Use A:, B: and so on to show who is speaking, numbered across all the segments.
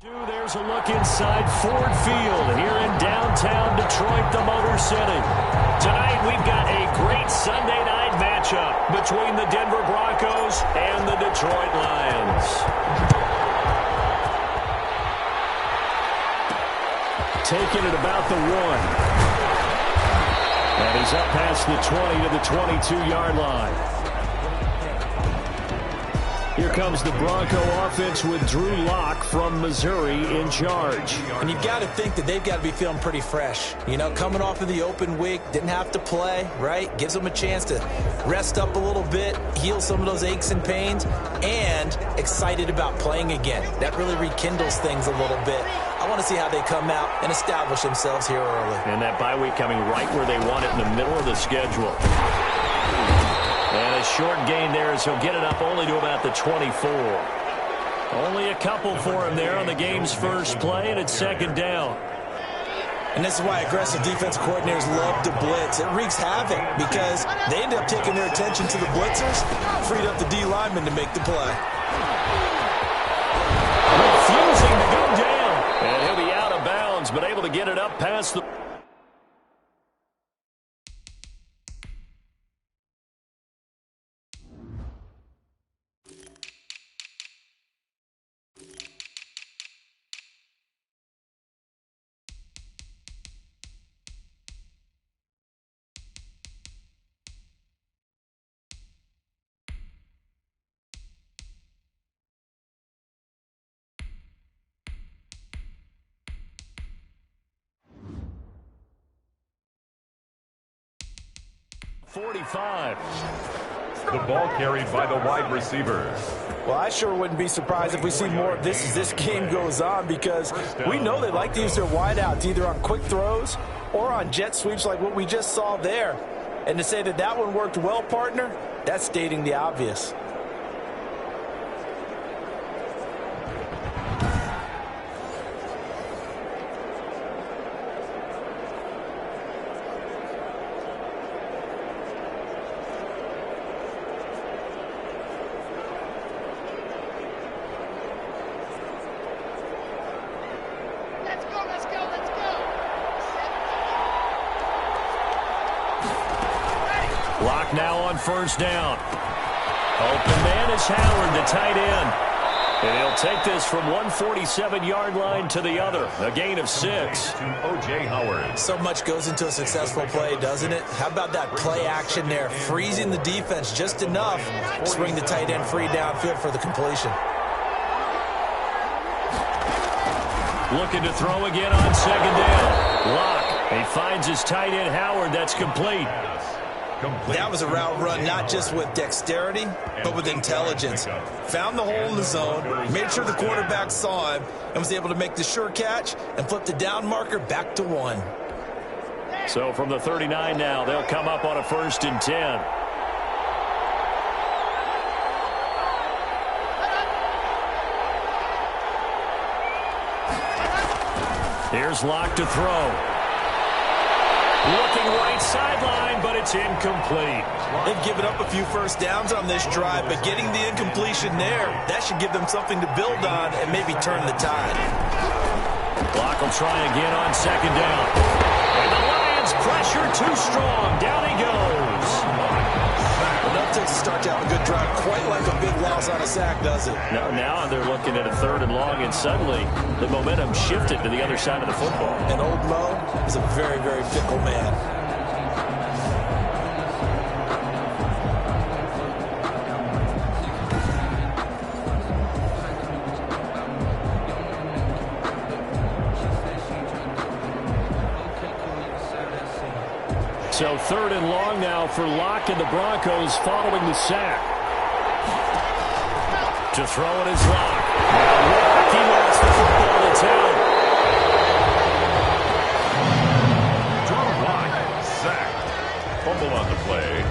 A: There's a look inside Ford Field here in downtown Detroit, the Motor City. Tonight we've got a great Sunday night matchup between the Denver Broncos and the Detroit Lions. Taking it about the 1. And he's up past the 20 to the 22-yard line. Here comes the Bronco offense with Drew Lock from Missouri in charge.
B: And you've got to think that they've got to be feeling pretty fresh. You know, coming off of the open week, didn't have to play, right? Gives them a chance to rest up a little bit, heal some of those aches and pains, and excited about playing again. That really rekindles things a little bit. I want to see how they come out and establish themselves here early.
A: And that bye week coming right where they want it, in the middle of the schedule. And a short gain there as he'll get it up only to about the 24. Only a couple for him there on the game's first play, and it's second down.
B: And this is why aggressive defense coordinators love to blitz. It wreaks havoc because they end up taking their attention to the blitzers, freed up the D lineman to make the play.
A: Refusing to go down. And he'll be out of bounds, but able to get it up past the...
C: The ball carried by the wide receivers.
B: Well, I sure wouldn't be surprised if we see more of this as this game goes on, because we know they like to use their wideouts either on quick throws or on jet sweeps like what we just saw there. And to say that that one worked well, partner, that's stating the obvious.
A: Now on first down. Open man is Howard, the tight end. And he'll take this from 147-yard line to the other. A gain of 6.
C: O.J. Howard.
B: So much goes into a successful play, doesn't it? How about that play action there? Freezing the defense just enough to bring the tight end free downfield for the completion.
A: Looking to throw again on second down. Lock. He finds his tight end Howard. That's complete.
B: That was a route run not just with dexterity, but with intelligence. Found the hole in the zone, made sure the quarterback saw him, and was able to make the sure catch and flip the down marker back to 1.
A: So from the 39 now, they'll come up on a 1st and 10. Here's Lock to throw. Looking right sideline, but it's incomplete.
B: They've given up a few first downs on this drive, but getting the incompletion there, that should give them something to build on and maybe turn the tide.
A: Lock will try again on second down. And the Lions pressure too strong. Down he goes.
B: Enough to start to have a good drive, quite like a big loss on a sack, does it?
A: No, now they're looking at a 3rd and long, and suddenly the momentum shifted to the other side of the football.
B: And old Mo is a very, very fickle man.
A: So 3rd and long now for Lock and the Broncos following the sack. To throw it is Lock. Now he wants the football to town.
C: Drew Lock sacked. Fumble on the play.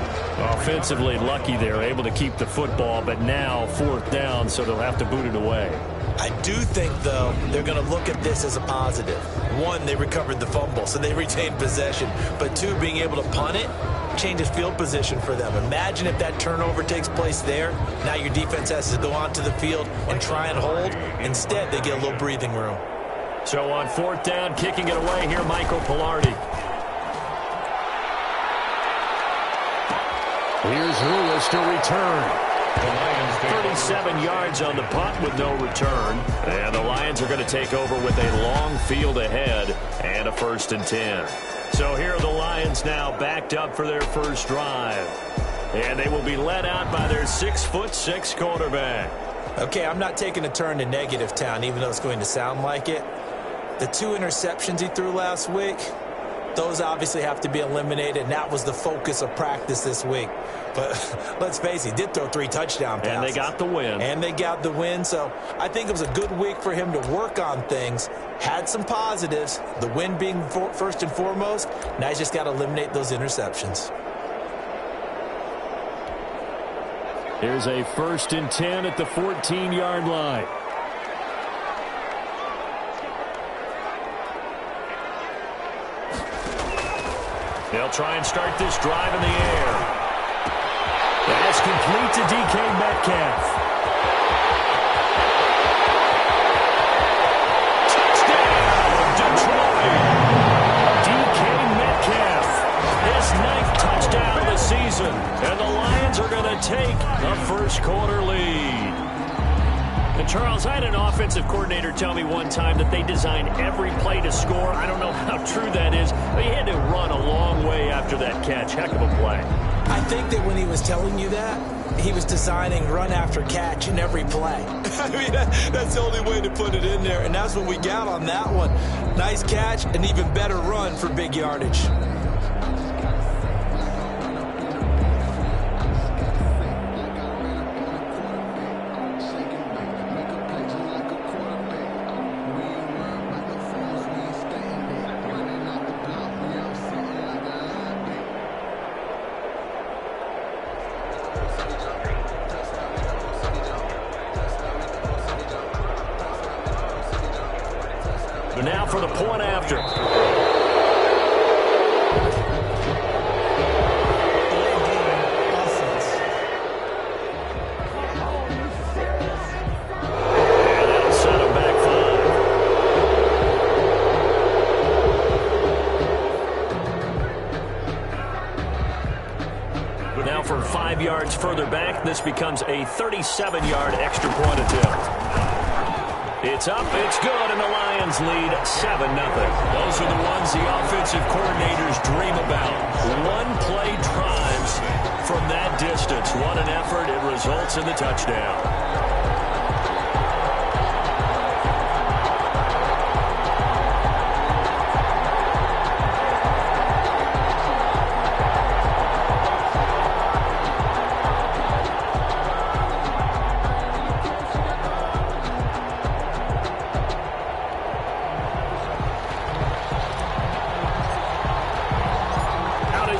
A: Offensively lucky there, able to keep the football, but now 4th down, so they'll have to boot it away.
B: I do think, though, they're going to look at this as a positive. 1, they recovered the fumble, so they retained possession. But 2, being able to punt it, changes field position for them. Imagine if that turnover takes place there. Now your defense has to go onto the field and try and hold. Instead, they get a little breathing room.
A: So on fourth down, kicking it away here, Michael Pilardi. Here's Lewis to return. 37 yards on the punt with no return. And the Lions are going to take over with a long field ahead and a 1st and 10. So here are the Lions now backed up for their first drive. And they will be led out by their 6'6" quarterback.
B: Okay, I'm not taking a turn to negative town, even though it's going to sound like it. The 2 interceptions he threw last week, those obviously have to be eliminated, and that was the focus of practice this week. But let's face it, he did throw 3 touchdown passes.
A: And they got the win.
B: And they got the win, so I think it was a good week for him to work on things. Had some positives, the win being first and foremost. Now he's just got to eliminate those interceptions.
A: Here's a 1st and 10 at the 14-yard line. They'll try and start this drive in the air. That's complete to DK Metcalf. Touchdown, Detroit. DK Metcalf, his 9th touchdown of the season. And the Lions are going to take a first-quarter lead. And Charles, I had an offensive coordinator tell me one time that they design every play to score. I don't know how true that is, but he had to run a long way after that catch. Heck of a play.
B: I think that when he was telling you that, he was designing run after catch in every play. I mean, that's the only way to put it in there, and that's what we got on that one. Nice catch, an even better run for big yardage.
A: Now for the point after. Now for 5 yards further back, this becomes a 37-yard extra point attempt. It's up, it's good, and the Lions lead 7-0. Those are the ones the offensive coordinators dream about. One-play drives from that distance. What an effort. It results in the touchdown.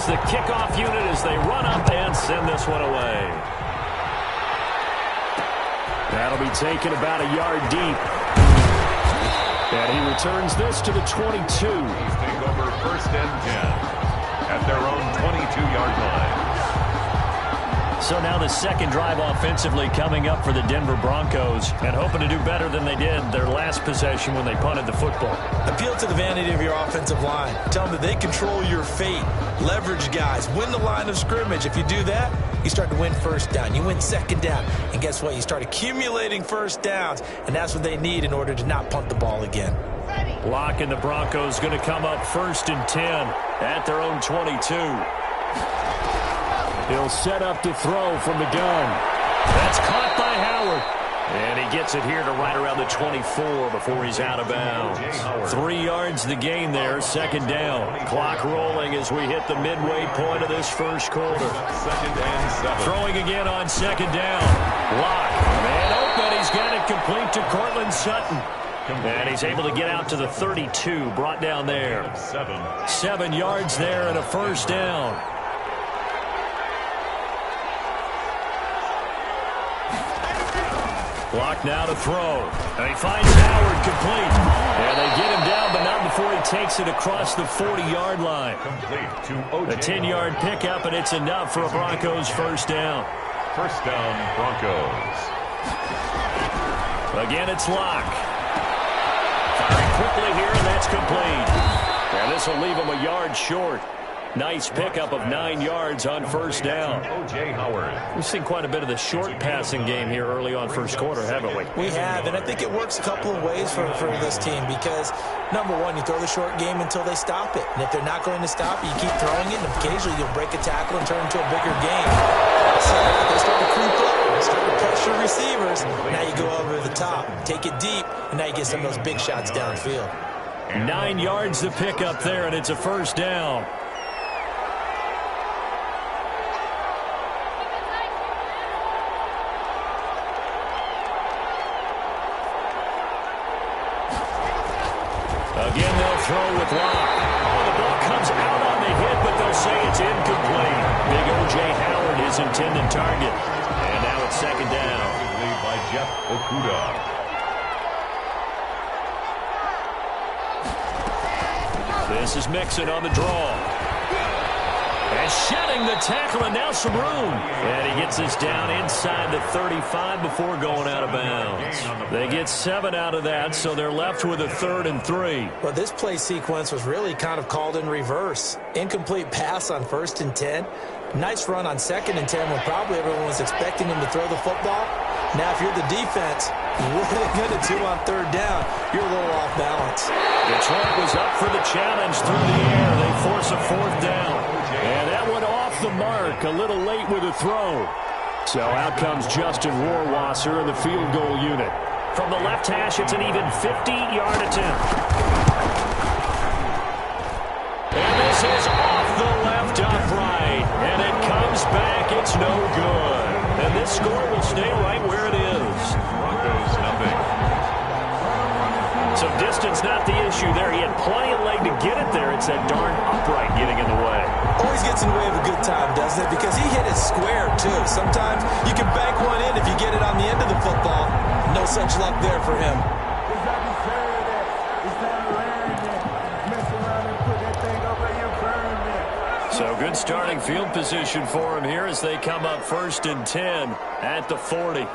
A: The kickoff unit as they run up and send this one away. That'll be taken about a yard deep. And he returns this to the 22.
C: He's take over 1st and 10 at their own 22-yard line.
A: So now the second drive offensively coming up for the Denver Broncos and hoping to do better than they did their last possession when they punted the football.
B: Appeal to the vanity of your offensive line. Tell them that they control your fate. Leverage guys. Win the line of scrimmage. If you do that, you start to win first down. You win second down. And guess what? You start accumulating first downs. And that's what they need in order to not punt the ball again.
A: Block and the Broncos going to come up 1st and 10 at their own 22. He'll set up to throw from the gun. That's caught by Howard. And he gets it here to right around the 24 before he's out of bounds. 3 yards the gain there, 2nd down. Clock rolling as we hit the midway point of this first quarter.
C: 2nd and 7.
A: Throwing again on 2nd down. Lock. Man open. He's got it complete to Cortland Sutton. And he's able to get out to the 32. Brought down there. 7 yards there and a 1st down. Block now to throw. And he finds Howard complete. And they get him down, but not before he takes it across the 40-yard line.
C: Complete to O.J.
A: A 10-yard pickup, and it's enough for a Broncos first down.
C: First down, Broncos.
A: Again, it's Locke. Firing quickly here, and that's complete. And this will leave him a yard short. Nice pickup of 9 yards on first down.
C: O.J. Howard.
A: We've seen quite a bit of the short passing game here early on first quarter, haven't we?
B: We have, and I think it works a couple of ways for this team because, number one, you throw the short game until they stop it. And if they're not going to stop it, you keep throwing it, and occasionally you'll break a tackle and turn it into a bigger game. So they start to creep up, they start to pressure receivers. Now you go over the top, take it deep, and now you get some of those big shots downfield.
A: 9 yards to pick up there, and it's a first down. Again, they'll throw with Locke. Oh, the ball comes out on the hit, but they'll say it's incomplete. Big O.J. Howard, his intended target. And now it's second down.
C: Lead by Jeff Okuda.
A: This is Mixon on the draw. And shedding the tackle, and now some room. And he gets this down inside the 35 before going out of bounds. They get 7 out of that, so they're left with a 3rd and 3.
B: Well, this play sequence was really kind of called in reverse. Incomplete pass on 1st and 10. Nice run on 2nd and 10 when probably everyone was expecting him to throw the football. Now, if you're the defense, what are they going to do on 3rd down? You're a little off balance.
A: Detroit was up for the challenge through the air. They force a 4th down. And that one off the mark, a little late with a throw. So out comes Justin Rohrwasser in the field goal unit. From the left hash, it's an even 50-yard attempt. And this is off the left upright. And it comes back. It's no good. And this score will stay right where it is.
C: Broncos nothing.
A: So distance not the issue there. He had plenty of leg to get it there. It's that darn upright getting in the way.
B: Always gets in the way of a good time, doesn't it? Because he hit it square, too. Sometimes you can bank one in if you get it on the end of the football. No such luck there for him.
A: So good starting field position for him here as they come up 1st and 10 at the 40.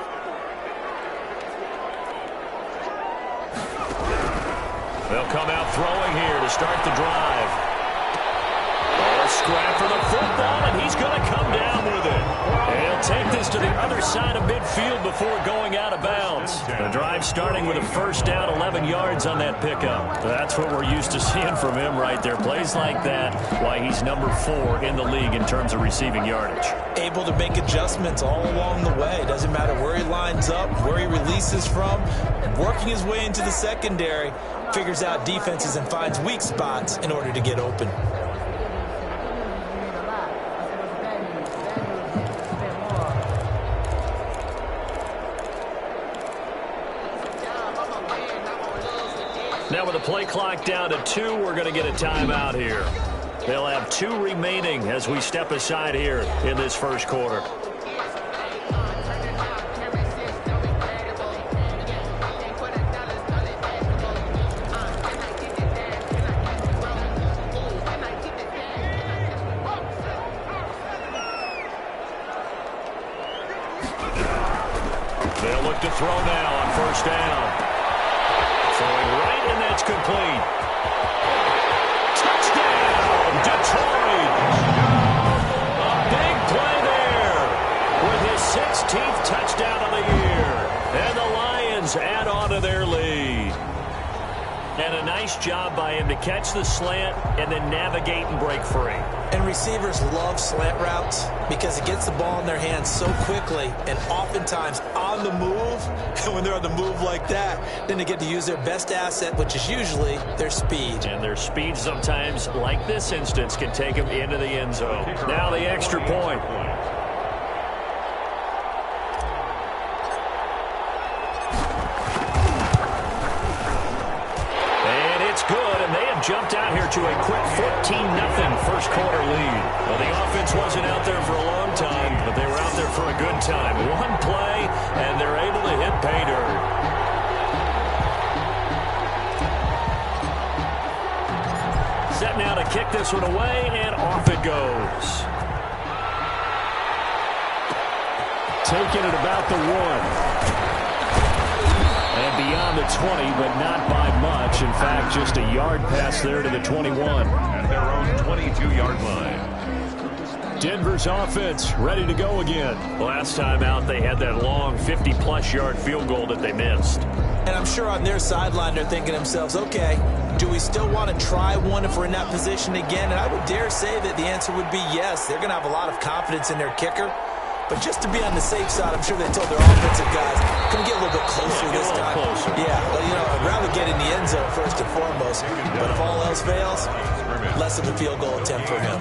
A: They'll come out throwing here to start the drive. Oh, a scrap for the football, and he's going to come down with it. And he'll take this to the other side of midfield before going out of bounds. The drive starting with a first down, 11 yards on that pickup. That's what we're used to seeing from him right there. Plays like that, why he's number 4 in the league in terms of receiving yardage.
B: Able to make adjustments all along the way. Doesn't matter where he lines up, where he releases from. Working his way into the secondary, figures out defenses and finds weak spots in order to get open.
A: Now with the play clock down to 2, we're going to get a timeout here. They'll have 2 remaining as we step aside here in this first quarter. They'll look to throw now on first down. Throwing right, and that's complete. Touchdown, Detroit! A big play there with his 16th touchdown of the year. And the Lions add on to their lead. And a nice job by him to catch the slant and then navigate and break free.
B: And receivers love slant routes because it gets the ball in their hands so quickly and oftentimes on the move. And when they're on the move like that, then they get to use their best asset, which is usually their speed.
A: And their speed sometimes, like this instance, can take them into the end zone. Now the extra point. Jumped out here to a quick 14-0 first quarter lead. Well, the offense wasn't out there for a long time, but they were out there for a good time. One play, and they're able to hit pay dirt. kick this one away, and off it goes. Taking it about the 1. And beyond the 20, but not by much. In fact, just a yard pass there to the 21.
C: At their own 22-yard line.
A: Denver's offense ready to go again. Last time out, they had that long 50-plus yard field goal that they missed.
B: And I'm sure on their sideline they're thinking to themselves, okay, do we still want to try one if we're in that position again? And I would dare say that the answer would be yes. They're going to have a lot of confidence in their kicker. But just to be on the safe side, I'm sure they told their offensive guys, come get a little bit closer this time.
A: Closer.
B: Yeah, well, you know, I'd rather get in the end zone first and foremost. But if all else fails, less of a field goal attempt for him.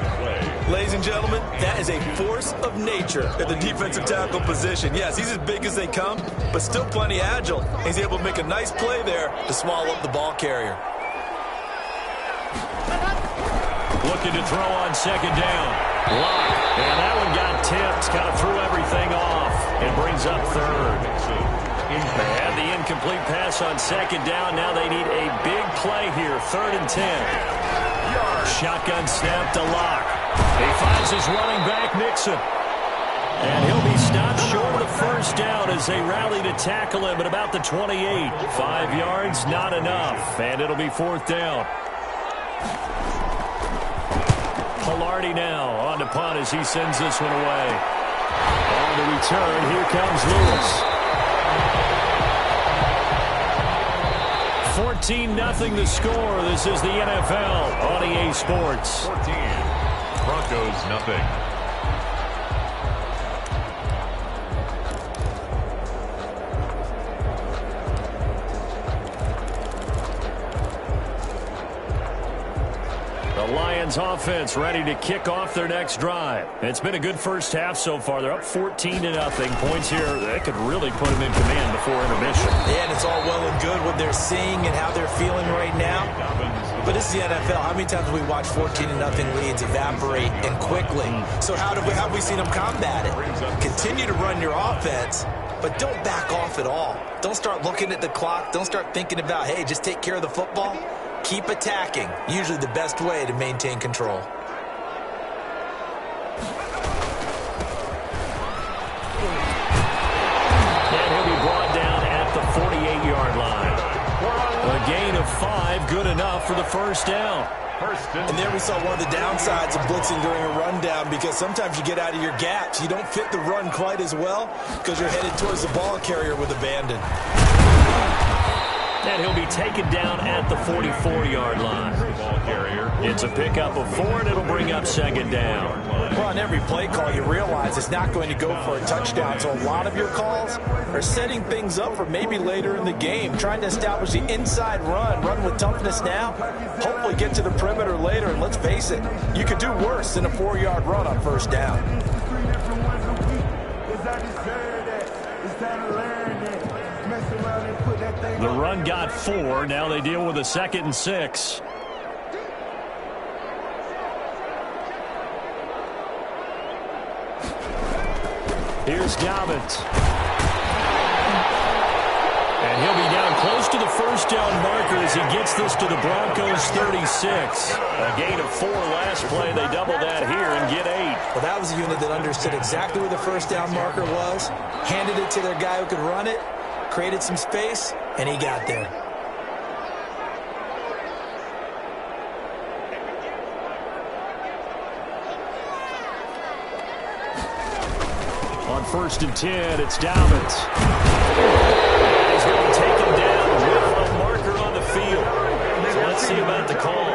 D: Ladies and gentlemen, that is a force of nature at the defensive tackle position. Yes, he's as big as they come, but still plenty agile. He's able to make a nice play there to swallow up the ball carrier.
A: Looking to throw on second down. Lock. And that one got tipped. Kind of threw everything off. It brings up third. They had the incomplete pass on second down. Now they need a big play here. 3rd and 10. Shotgun snap to Lock. He finds his running back, Nixon. And he'll be stopped short of the first down as they rally to tackle him at about the 28. 5 yards, not enough. And it'll be 4th down. Pilardi now on the punt as he sends this one away. On the return, here comes Lewis. 14-0 the score. This is the NFL on EA Sports.
C: 14. Broncos, nothing.
A: The Lions offense ready to kick off their next drive. It's been a good first half so far. They're up 14-0. Points here that could really put them in command before intermission.
B: Yeah, and it's all well and good what they're seeing and how they're feeling right now. But this is the NFL. How many times have we watched 14-0 leads evaporate and quickly? So how have we seen them combat it? Continue to run your offense, but don't back off at all. Don't start looking at the clock. Don't start thinking about, hey, just take care of the football. Keep attacking. Usually the best way to maintain control.
A: And he'll be brought down at the 48-yard line. A gain of 5, good enough for the first down.
D: And there we saw one of the downsides of blitzing during a rundown, because sometimes you get out of your gaps. You don't fit the run quite as well because you're headed towards the ball carrier with abandon.
A: And he'll be taken down at the 44-yard line.
C: Ball carrier.
A: It's a pickup of 4, and it'll bring up second down.
D: Well, on every play call, you realize it's not going to go for a touchdown. So a lot of your calls are setting things up for maybe later in the game, trying to establish the inside run with toughness now, hopefully get to the perimeter later. And let's face it, you could do worse than a 4-yard run on first down.
A: The run got 4. Now they deal with a 2nd and 6. Here's Dobbins. And he'll be down close to the first down marker as he gets this to the Broncos 36. A gain of 4 last play. They double that here and get 8.
B: Well, that was a unit that understood exactly where the first down marker was, handed it to their guy who could run it, created some space, and he got there.
A: On 1st and 10, it's Dobbins. And he's going to take him down with a marker on the field. So let's see about the call.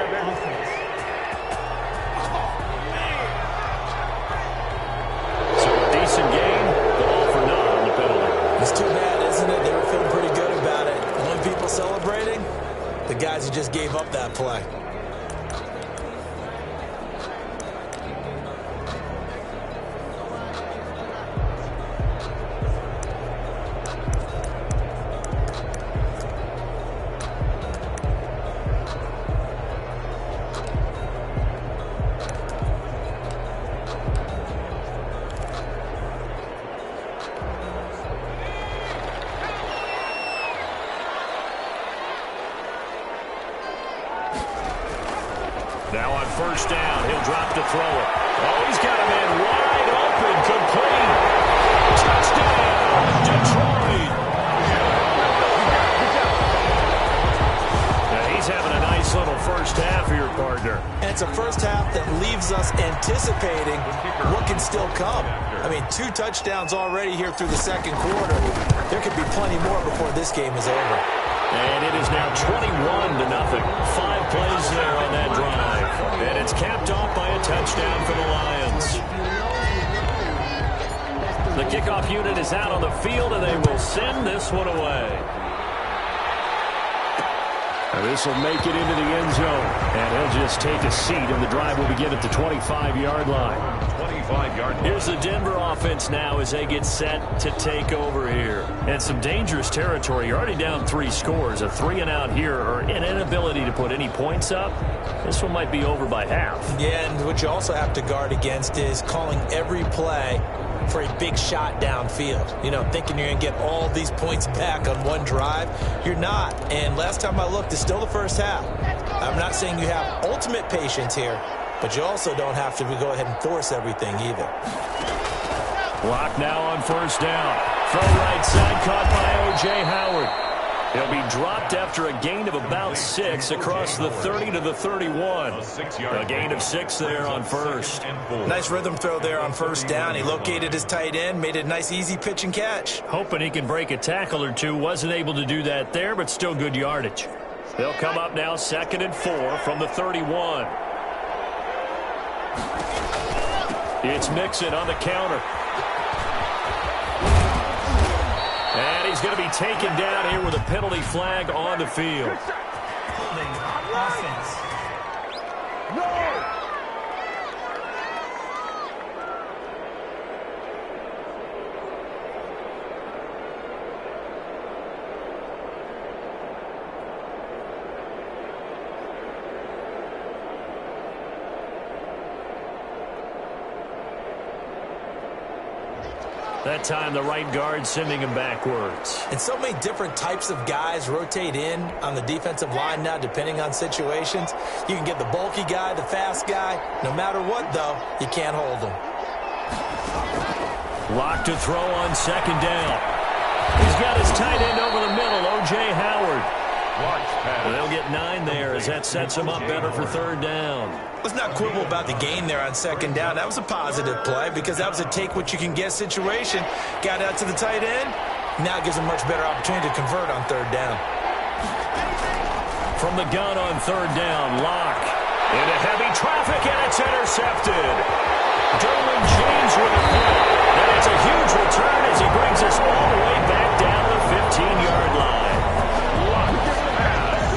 A: So a decent game, but all for naught on the penalty.
B: It's too bad, isn't it? They were feeling pretty good about it. When people celebrating, the guys who just gave up that play.
A: first down. He'll drop to throw it. Oh, he's got a man wide open, complete. Touchdown, Detroit. Yeah, he's having a nice little first half here, partner.
B: And it's a first half that leaves us anticipating what can still come. I mean, 2 touchdowns already here through the second quarter. There could be plenty more before this game is over.
A: And it is now 21-0. 5 plays there on that drive. And it's capped off by a touchdown for the Lions. The kickoff unit is out on the field, and they will send this one away. This will make it into the end zone. And he'll just take a seat, and the drive will begin at the 25-yard line.
C: 25-yard line.
A: Here's the Denver offense now as they get set to take over here. And some dangerous territory. You're already down 3 scores. A 3-and-out here, or an inability to put any points up. This one might be over by half.
B: Yeah, and what you also have to guard against is calling every play for a big shot downfield. You know, thinking you're going to get all these points back on one drive. You're not. And last time I looked, it's still the first half. I'm not saying you have ultimate patience here, but you also don't have to go ahead and force everything either.
A: Block now on first down. Throw right side, caught by O.J. Howard. He'll be dropped after a gain of about 6 across the 30 to the 31. A gain of 6 there on first.
B: Nice rhythm throw there on first down. He located his tight end, made it a nice, easy pitch and catch.
A: Hoping he can break a tackle or two. Wasn't able to do that there, but still good yardage. They'll come up now 2nd and 4 from the 31. It's Mixon on the counter. And he's going to be taken down here with a penalty flag on the field.
B: Offense.
A: That time, the right guard sending him backwards.
B: And so many different types of guys rotate in on the defensive line now, depending on situations. You can get the bulky guy, the fast guy. No matter what, though, you can't hold him.
A: Lock to throw on 2nd down. He's got his tight end over the middle, O.J. Howard. They'll get 9 there as that sets him up better for 3rd down.
B: Let's not quibble about the gain there on 2nd down. That was a positive play because that was a take-what-you-can-get situation. Got out to the tight end. Now it gives him much better opportunity to convert on 3rd down.
A: From the gun on 3rd down, Lock. Into heavy traffic, and it's intercepted. Derwin James with a hit. And it's a huge return as he brings us all the way back down the 15-yard line.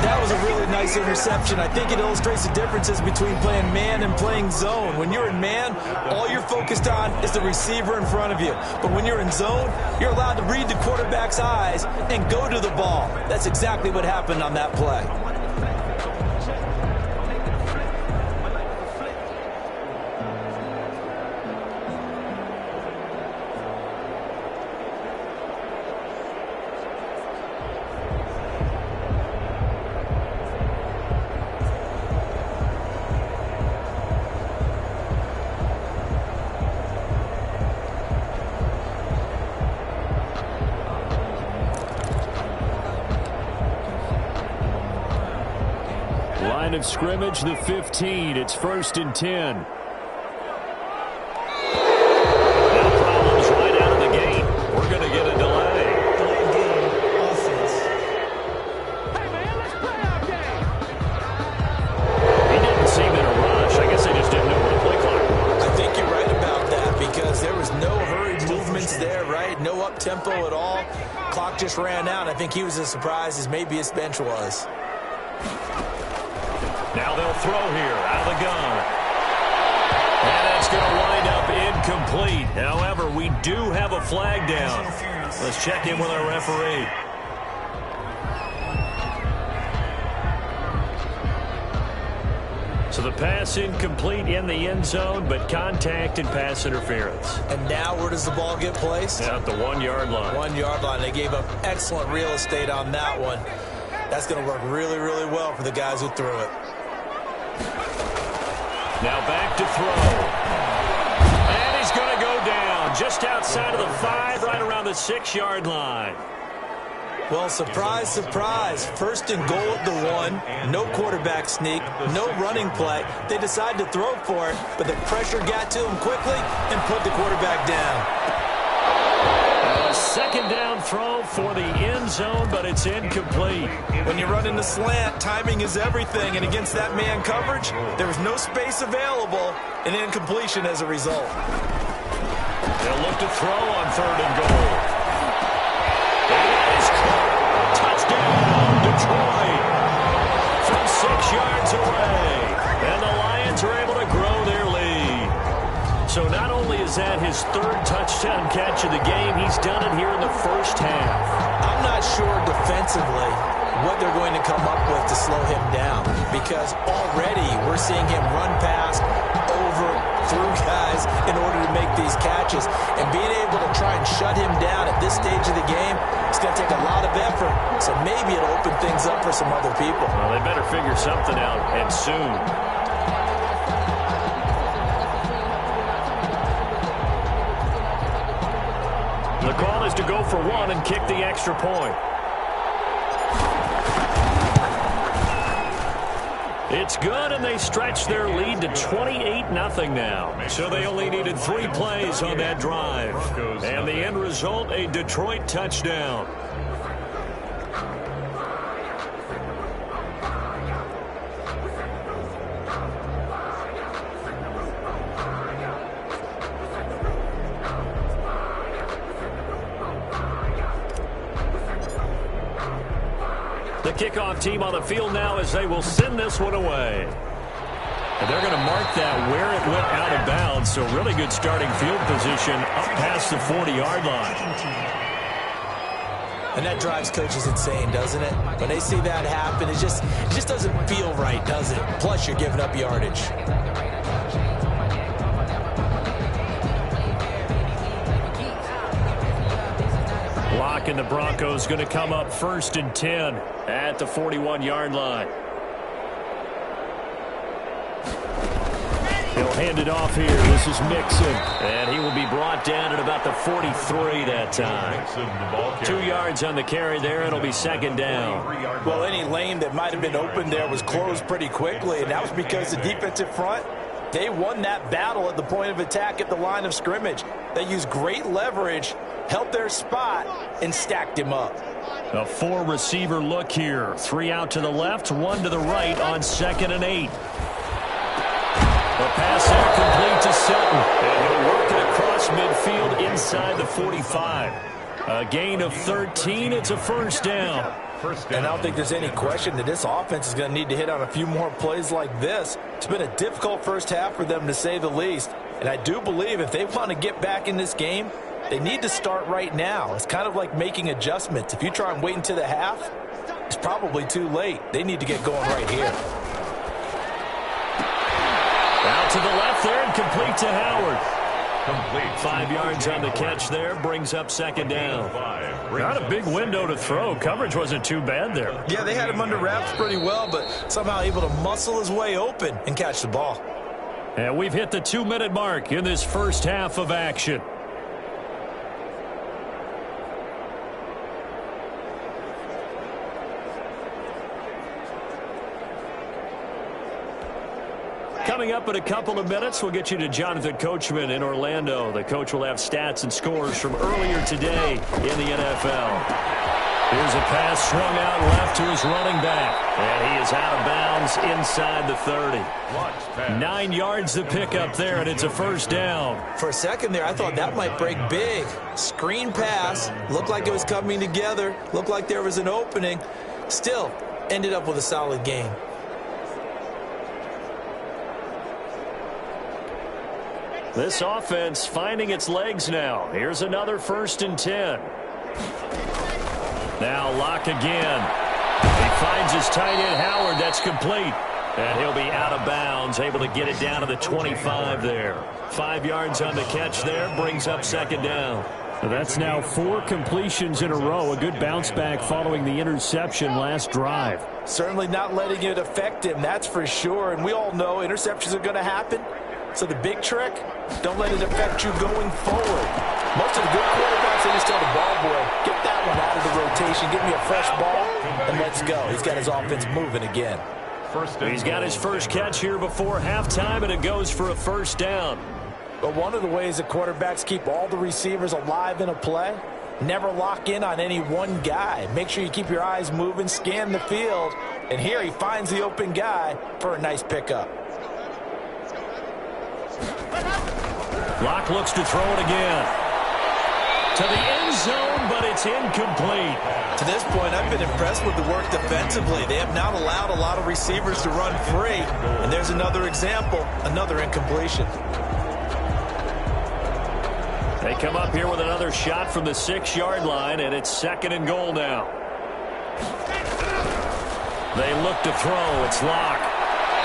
B: That was a really nice interception. I think it illustrates the differences between playing man and playing zone. When you're in man, all you're focused on is the receiver in front of you. But when you're in zone, you're allowed to read the quarterback's eyes and go to the ball. That's exactly what happened on that play.
A: Line of scrimmage, the 15. It's 1st and 10. No problems right out of the gate. We're going to get a delay.
B: Delayed game, offense.
E: Hey, man, let's play our game.
A: He didn't seem in a rush. I guess they just didn't know where the play clock was.
B: I think you're right about that because there was no hurried movements there, right? No up-tempo at all. Clock just ran out. I think he was as surprised as maybe his bench was.
A: Now they'll throw here out of the gun. And that's going to wind up incomplete. However, we do have a flag down. Let's check in with our referee. So the pass incomplete in the end zone, but contact and pass interference.
B: And now where does the ball get placed?
A: At the 1-yard line.
B: 1-yard line. They gave up excellent real estate on that one. That's going to work really, really well for the guys who threw it.
A: Now back to throw. And he's going to go down just outside of the 5, right around the 6-yard line.
B: Well, surprise, surprise. First and goal at the 1. No quarterback sneak. No running play. They decided to throw for it, but the pressure got to him quickly and put the quarterback down.
A: A second down throw for the end zone, but it's incomplete.
B: When you run in the slant, timing is everything, and against that man coverage, there was no space available, and incompletion as a result.
A: They'll look to throw on 3rd and goal. It is caught. Touchdown, Detroit. From 6 yards away. And the Lions are able to grow their lead. So not only is that his 3rd touchdown catch of the game, he's done it here in the first half.
B: I'm not sure defensively what they're going to come up with to slow him down, because already we're seeing him run past, over, through guys in order to make these catches. And being able to try and shut him down at this stage of the game, it's going to take a lot of effort. So maybe it'll open things up for some other people.
A: Well, they better figure something out, and soon. The call is to go for 1 and kick the extra point. It's good, and they stretch their lead to 28-0 now. So they only needed 3 plays on that drive. And the end result, a Detroit touchdown. The kickoff team on the field now as they will send this one away. And they're going to mark that where it went out of bounds, so really good starting field position up past the 40-yard line.
B: And that drives coaches insane, doesn't it? When they see that happen, it just doesn't feel right, does it? Plus, you're giving up yardage.
A: And the Broncos going to come up 1st and 10 at the 41-yard line. He'll hand it off here. This is Mixon. And he will be brought down at about the 43 that time. 2 yards on the carry there. It'll be 2nd down.
B: Well, any lane that might have been open there was closed pretty quickly, and that was because the defensive front, they won that battle at the point of attack at the line of scrimmage. They used great leverage, held their spot, and stacked him up.
A: A 4-receiver look here. 3 out to the left, 1 to the right on 2nd and 8. The pass there complete to Sutton. And he'll work it across midfield inside the 45. A gain of 13. It's a 1st down.
B: And I don't think there's any question that this offense is going to need to hit on a few more plays like this. It's been a difficult first half for them, to say the least. And I do believe if they want to get back in this game, they need to start right now. It's kind of like making adjustments. If you try and wait until the half, it's probably too late. They need to get going right here.
A: Out to the left there and complete to Howard. Complete. 5 yards on the catch there. Brings up 2nd down. Not a big window to throw. Coverage wasn't too bad there.
B: Yeah, they had him under wraps pretty well, but somehow able to muscle his way open and catch the ball.
A: And we've hit the 2-minute mark in this first half of action. Coming up in a couple of minutes, we'll get you to Jonathan Coachman in Orlando. The coach will have stats and scores from earlier today in the NFL. Here's a pass swung out left to his running back. And he is out of bounds inside the 30. 9 yards to pick up there, and it's a 1st down.
B: For a second there, I thought that might break big. Screen pass. Looked like it was coming together. Looked like there was an opening. Still, ended up with a solid game.
A: This offense finding its legs now. Here's another 1st and 10. Now Locke again. He finds his tight end Howard. That's complete. And he'll be out of bounds, able to get it down to the 25 there. 5 yards on the catch there, brings up 2nd down. That's now 4 completions in a row. A good bounce back following the interception last drive.
D: Certainly not letting it affect him, that's for sure. And we all know interceptions are going to happen. So the big trick, don't let it affect you going forward. Most of the good quarterbacks, they just tell the ball boy, get that one out of the rotation, give me a fresh ball, and let's go. He's got his offense moving again.
A: He's got his first catch here before halftime, and it goes for a first down.
D: But one of the ways that quarterbacks keep all the receivers alive in a play, never lock in on any one guy. Make sure you keep your eyes moving, scan the field, and here he finds the open guy for a nice pickup.
A: Locke looks to throw it again. To the end zone, but it's incomplete.
B: To this point, I've been impressed with the work defensively. They have not allowed a lot of receivers to run free. And there's another example, another incompletion.
A: They come up here with another shot from the 6-yard line, and it's 2nd and goal now. They look to throw. It's Locke.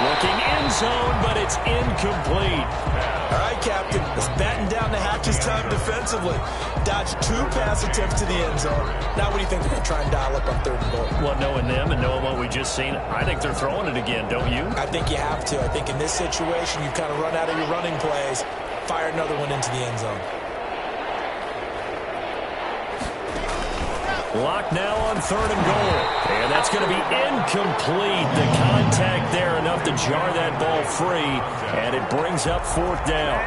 A: Looking end zone, but it's incomplete.
B: All right, Captain. Let's batten down the hatches time defensively. Dodged 2 pass attempts to the end zone. Now what do you think they're going to try and dial up on 3rd and goal?
A: Well, knowing them and knowing what we just seen, I think they're throwing it again, don't you?
B: I think you have to. I think in this situation, you kind of run out of your running plays, fire another one into the end zone.
A: Locke now on 3rd and goal. And that's going to be incomplete. The contact there enough to jar that ball free. And it brings up 4th down.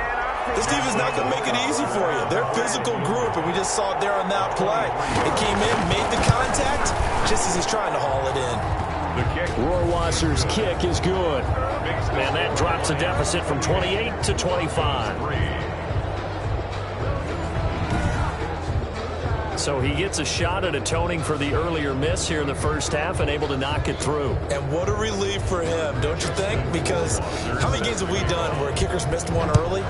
B: This defense is not going to make it easy for you. They're a physical group, and we just saw it there on that play. It came in, made the contact, just as he's trying to haul it in.
A: Rohrwasser's kick is good. And that drops a deficit from 28 to 25. So he gets a shot at atoning for the earlier miss here in the first half and able to knock it through.
B: And what a relief for him, don't you think? Because how many games have we done where kickers missed one early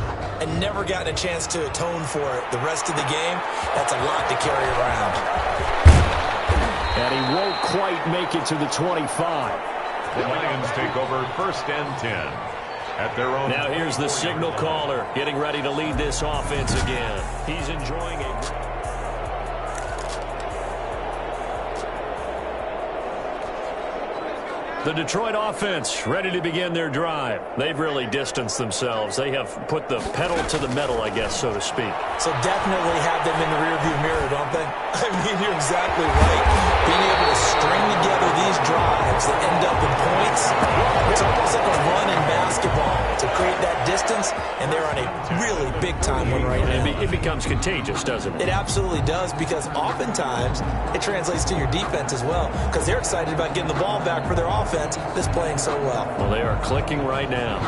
B: and never gotten a chance to atone for it the rest of the game? That's a lot to carry around.
A: And he won't quite make it to the 25.
C: The Lions take over 1st and 10 at their own.
A: Now here's the signal caller getting ready to lead this offense again. He's enjoying a... The Detroit offense ready to begin their drive. They've really distanced themselves. They have put the pedal to the metal, I guess, so to speak.
B: So definitely have them in the rearview mirror, don't they? I mean, you're exactly right. Being able to string together these drives that end up in points, it's almost like a run in basketball to create that distance, and they're on a really big-time one right now.
A: It becomes contagious, doesn't it?
B: It absolutely does, because oftentimes it translates to your defense as well, because they're excited about getting the ball back for their offense that's playing so well.
A: Well, they are clicking right now.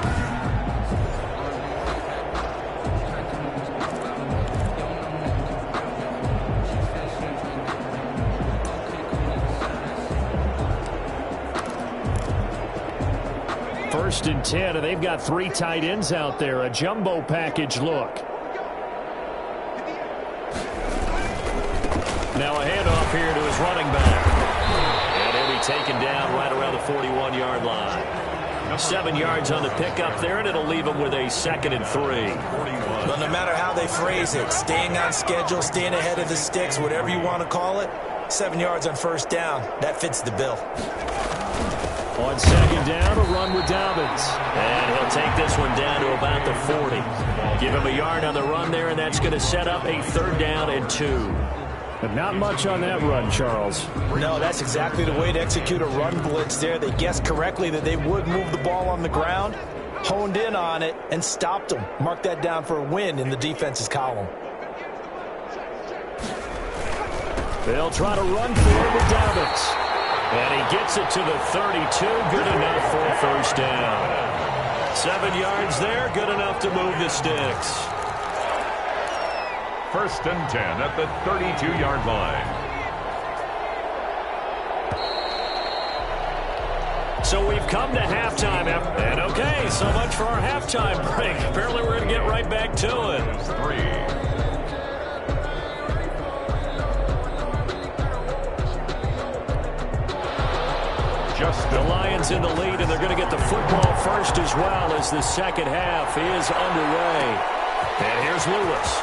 A: First and 10, and they've got 3 tight ends out there. A jumbo package look. Now a handoff here to his running back. And he'll be taken down right around the 41-yard line. 7 yards on the pickup there, and it'll leave him with a 2nd and 3.
B: Well, no matter how they phrase it, staying on schedule, staying ahead of the sticks, whatever you want to call it, 7 yards on 1st down, that fits the bill.
A: On 2nd down, a run with Dobbins. And he'll take this one down to about the 40. Give him a yard on the run there, and that's going to set up a 3rd down and 2. But not much on that run, Charles.
D: No, that's exactly the way to execute a run blitz there. They guessed correctly that they would move the ball on the ground, honed in on it, and stopped them. Mark that down for a win in the defense's column.
A: They'll try to run for it with Dobbins. And he gets it to the 32. Good enough for a 1st down. 7 yards there. Good enough to move the sticks.
C: 1st and 10 at the 32-yard line.
A: So we've come to halftime. And okay, so much for our halftime break. Apparently we're going to get right back to it.
C: 3.
A: The Lions in the lead, and they're going to get the football first as well as the 2nd half is underway. And here's Lewis.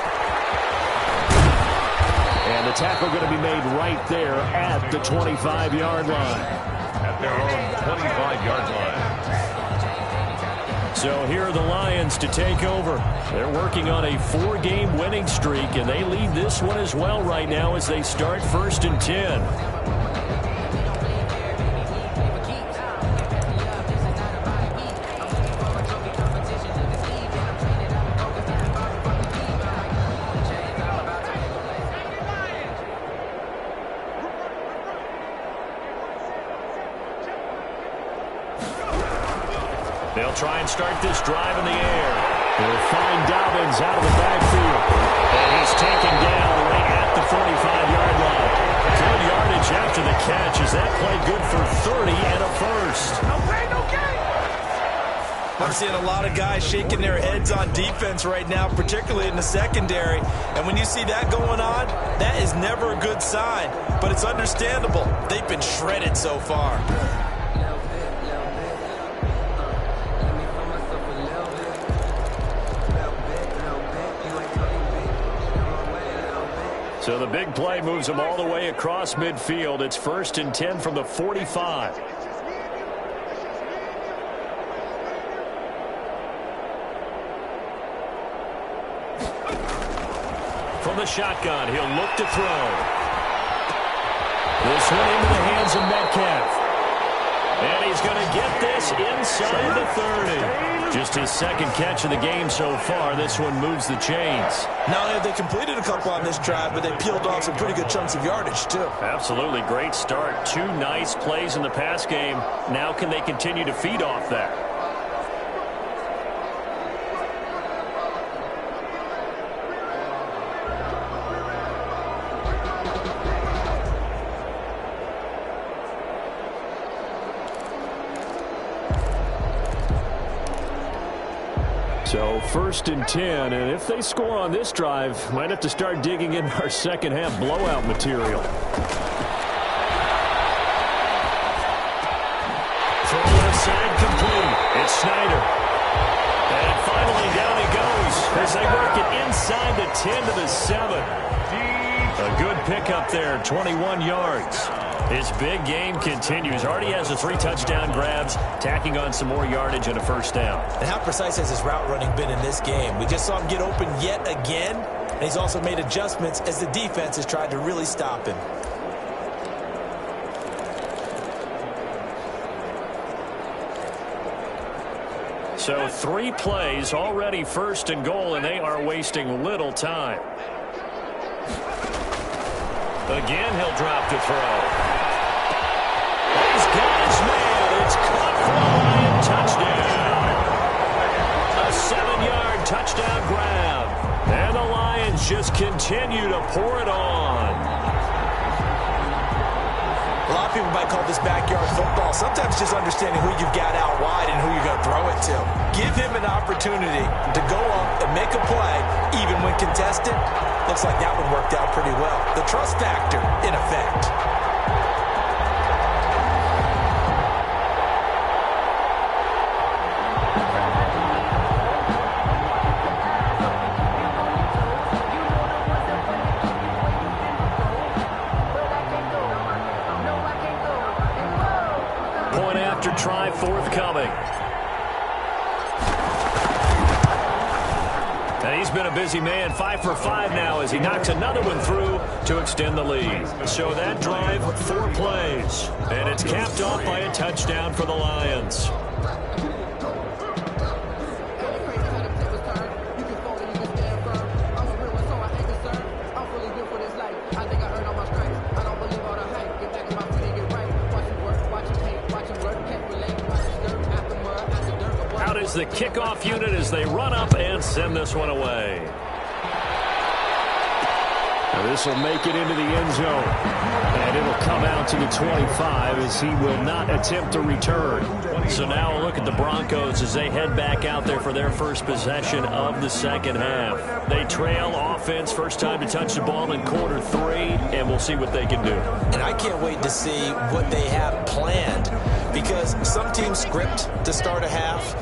A: the tackle going to be made right there at the 25-yard line.
C: At their own 25-yard line.
A: So here are the Lions to take over. They're working on a 4-game winning streak, and they lead this one as well right now as they start 1st and 10. They'll try and start this drive in the air. They'll find Dobbins out of the backfield. And he's taken down right at the 45-yard line. Good yardage after the catch. Is that play good for 30 and a first?
B: I'm seeing a lot of guys shaking their heads on defense right now, particularly in the secondary. And when you see that going on, that is never a good sign. But it's understandable. They've been shredded so far.
A: So the big play moves them all the way across midfield. It's 1st and 10 from the 45. From the shotgun, he'll look to throw. This one into the hands of Metcalf. And he's going to get this inside the 30. Just his second catch of the game so far. This one moves the chains.
B: Not only have they completed a couple on this drive, but they peeled off some pretty good chunks of yardage, too.
A: Absolutely great start. 2 nice plays in the pass game. Now can they continue to feed off that? So 1st and 10, and if they score on this drive, might have to start digging in our second half blowout material. Throw inside complete. It's Snyder. And finally down he goes as they work it inside the 10 to the 7. A good pickup there, 21 yards. His big game continues. Already has the 3 touchdown grabs, tacking on some more yardage and a first down.
B: And how precise has his route running been in this game? We just saw him get open yet again, and he's also made adjustments as the defense has tried to really stop him.
A: So 3 plays, already 1st and goal, and they are wasting little time. Again, he'll drop to throw. He's got his man. It's caught for a Lion touchdown. A 7-yard touchdown grab. And the Lions just continue to pour it on.
B: A lot of people might call this backyard football. Sometimes just understanding who you've got out wide and who you're going to throw it to. Give him an opportunity to go up and make a play, even when contested. Looks like that one worked out pretty well. The trust factor in effect.
A: Point after try forthcoming. And he's been a busy man, 5 for 5 now as he knocks another one through to extend the lead. So that drive, 4 plays. And it's capped off by a touchdown for the Lions. The kickoff unit as they run up and send this one away. Now this will make it into the end zone. And it'll come out to the 25 as he will not attempt to return. So now we'll look at the Broncos as they head back out there for their first possession of the second half. They trail offense, first time to touch the ball in quarter 3, and we'll see what they can do.
B: And I can't wait to see what they have planned, because some teams script to start a half.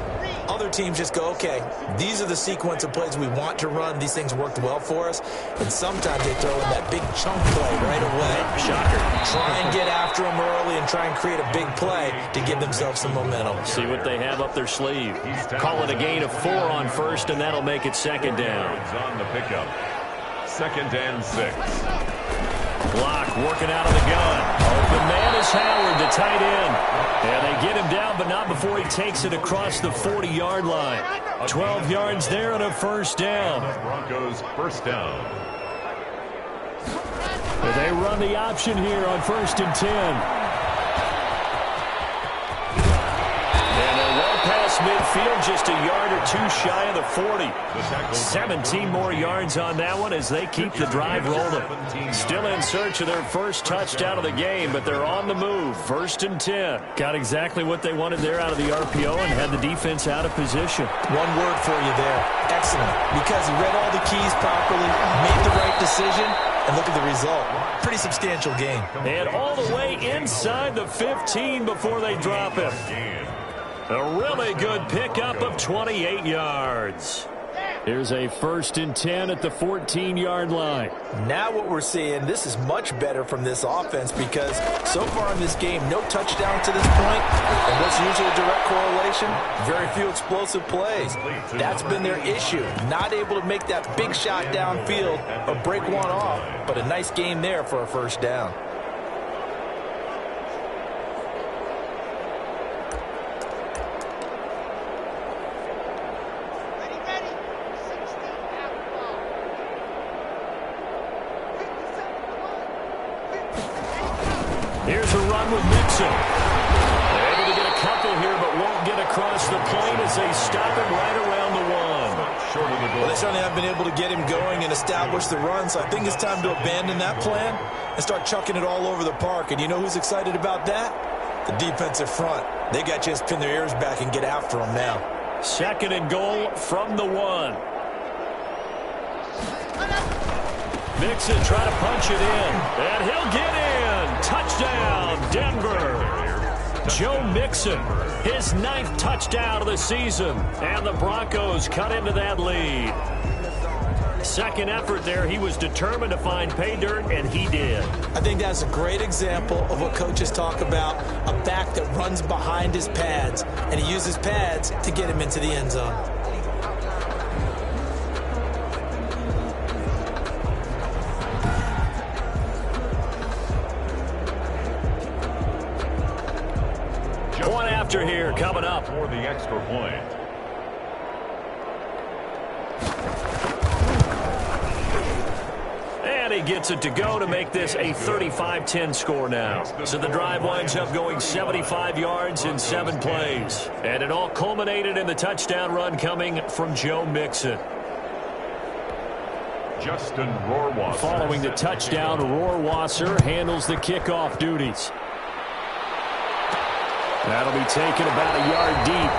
B: Other teams just go, okay, these are the sequence of plays we want to run. These things worked well for us. And sometimes they throw in that big chunk play right away.
A: Shocker.
B: Try and get after them early and try and create a big play to give themselves some momentum.
A: See what they have up their sleeve. Call it a gain of 4 on first, and that'll make it second down.
C: On the pickup. 2nd and 6.
A: Block working out of the gun. Open man is Howard, the tight end. And they get him down, but not before he takes it across the 40-yard line. 12 yards there and a first down.
C: Broncos first down.
A: They run the option here on 1st and 10. Past midfield, just a yard or 2 shy of the 40. 17 more yards on that one as they keep the drive rolling. Still in search of their first touchdown of the game, but they're on the move. 1st and 10. Got exactly what they wanted there out of the RPO and had the defense out of position.
B: One word for you there. Excellent. Because he read all the keys properly, made the right decision, and look at the result. Pretty substantial gain.
A: And all the way inside the 15 before they drop him. A really good pickup of 28 yards. Here's a 1st and 10 at the 14-yard line.
B: Now what we're seeing, this is much better from this offense because so far in this game, no touchdown to this point. And what's usually a direct correlation? Very few explosive plays. That's been their issue. Not able to make that big shot downfield or break one off. But a nice game there for a first down.
A: Here's a run with Mixon. They're able to get a couple here, but won't get across the plane as they stop him right around the 1.
C: Short of the goal.
B: Well, they certainly have been able to get him going and establish the run, so I think it's time to abandon that plan and start chucking it all over the park. And you know who's excited about that? The defensive front. They got a chance to pin their ears back and get after him now.
A: 2nd and goal from the 1. Mixon trying to punch it in, and he'll get in. Touchdown, Denver. Joe Mixon, his 9th touchdown of the season, and the Broncos cut into that lead. Second effort there, he was determined to find pay dirt, and he did.
B: I think that's a great example of what coaches talk about, a back that runs behind his pads, and he uses pads to get him into the end zone.
A: Point after here coming up.
C: For the extra point.
A: And he gets it to go to make this a 35-10 score now. So the drive winds up going 75 yards in 7 plays. And it all culminated in the touchdown run coming from Joe Mixon.
C: Justin Rohrwasser.
A: Following the touchdown, Rohrwasser handles the kickoff duties. That'll be taken about a yard deep.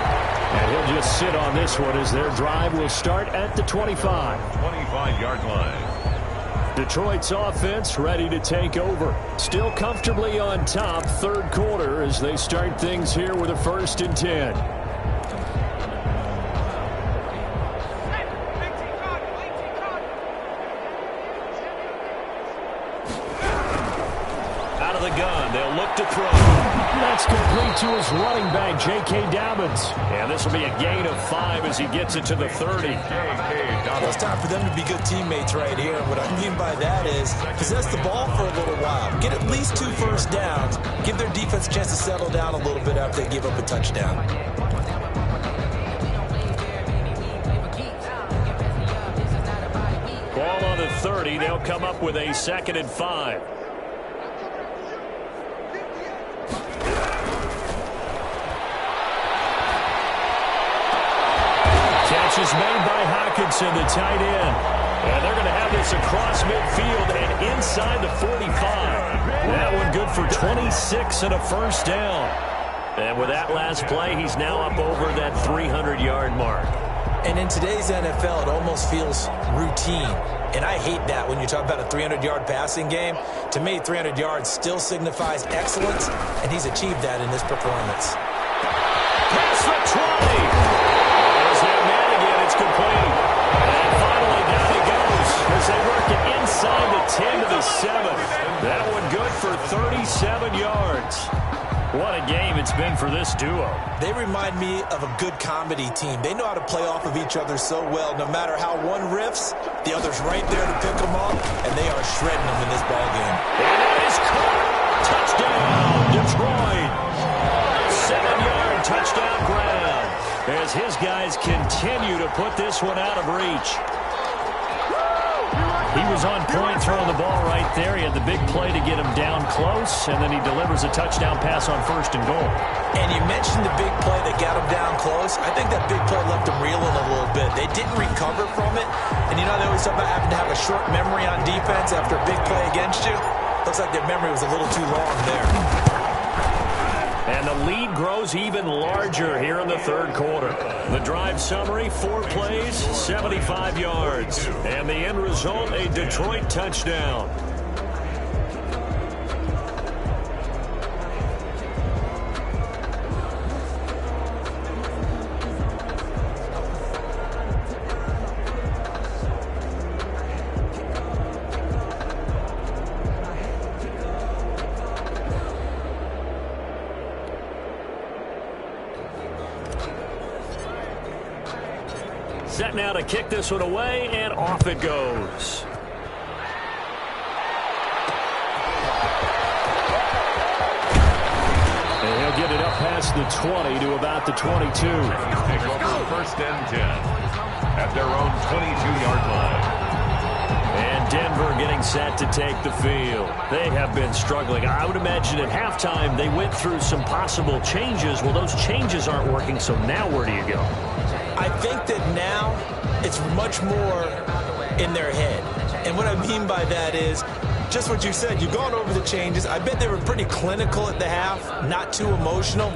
A: And he'll just sit on this one as their drive will start at the 25.
C: 25-yard line.
A: Detroit's offense ready to take over. Still comfortably on top, 3rd quarter as they start things here with a 1st and 10. Out of the gun, they'll look to throw. That's complete to his running back, J.K. Dobbins. And this will be a gain of 5 as he gets it to the 30.
B: It's time for them to be good teammates right here. And what I mean by that is possess the ball for a little while. Get at least 2 first downs. Give their defense a chance to settle down a little bit after they give up a touchdown.
A: Ball on the 30. They'll come up with a 2nd and 5. Catch is made by Hockenson, the tight end. And they're going to have this across midfield and inside the 45. That one good for 26 and a first down. And with that last play, he's now up over that 300-yard mark.
B: And in today's NFL, it almost feels routine. And I hate that when you talk about a 300-yard passing game. To me, 300 yards still signifies excellence, and he's achieved that in this performance.
A: Past the 20. 10 to the 7. That one good for 37 yards. What a game it's been for this duo.
B: They remind me of a good comedy team. They know how to play off of each other so well. No matter how one riffs, the other's right there to pick them up, and they are shredding them in this ballgame.
A: And it is caught. Touchdown, Detroit. 7-yard touchdown grab as his guys continue to put this one out of reach. He was on point throwing the ball right there. He had the big play to get him down close, and then he delivers a touchdown pass on 1st and goal.
B: And you mentioned the big play that got him down close. I think that big play left him reeling a little bit. They didn't recover from it. And you know, they always talk about having to have a short memory on defense after a big play against you. Looks like their memory was a little too long there.
A: And the lead grows even larger here in the 3rd quarter. The drive summary, 4 plays, 75 yards. And the end result, a Detroit touchdown. Set now to kick this one away, and off it goes. And he'll get it up past the 20 to about the 22.
C: Take over 1st and 10 at their own 22-yard line.
A: And Denver getting set to take the field. They have been struggling. I would imagine at halftime they went through some possible changes. Well, those changes aren't working, so now where do you go?
B: I think that now it's much more in their head. And what I mean by that is just what you said. You've gone over the changes. I bet they were pretty clinical at the half, not too emotional.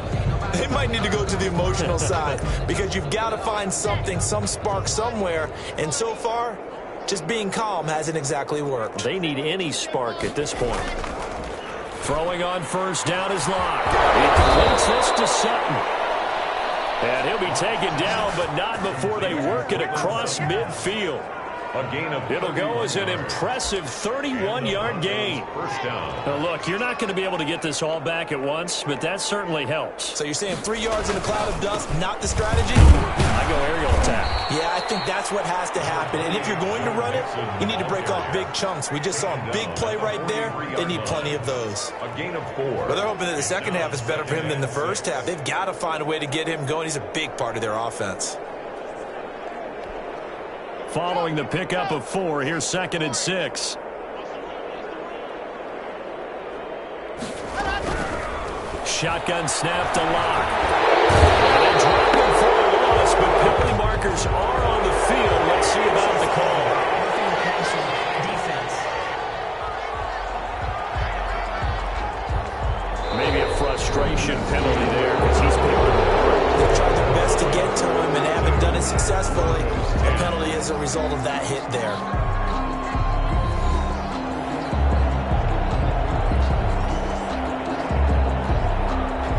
B: They might need to go to the emotional side because you've got to find something, some spark somewhere. And so far, just being calm hasn't exactly worked.
A: They need any spark at this point. Throwing on 1st down is Locke. He completes this to Sutton. And he'll be taken down, but not before they work it across midfield.
C: A gain of
A: It'll go as an impressive 31-yard gain.
C: 1st down.
A: Now look, you're not going to be able to get this all back at once, but that certainly helps.
B: So you're saying 3 yards in a cloud of dust, not the strategy?
A: I go aerial attack.
B: Yeah, I think that's what has to happen. And if you're going to run it, you need to break off big chunks. We just saw a big play right there. They need plenty of those.
C: A gain of 4.
B: Well, they're hoping that the second half is better for him than the first half. They've got to find a way to get him going. He's a big part of their offense.
A: Following the pickup of 4, here's 2nd and 6. Shotgun snap to Locke. And they drop him for a loss, but penalty markers are on the field. Let's see about the call. Maybe a frustration penalty there because he's picked him apart.
B: They've tried their best to get to him and haven't done it successfully. The penalty is a result of that hit there.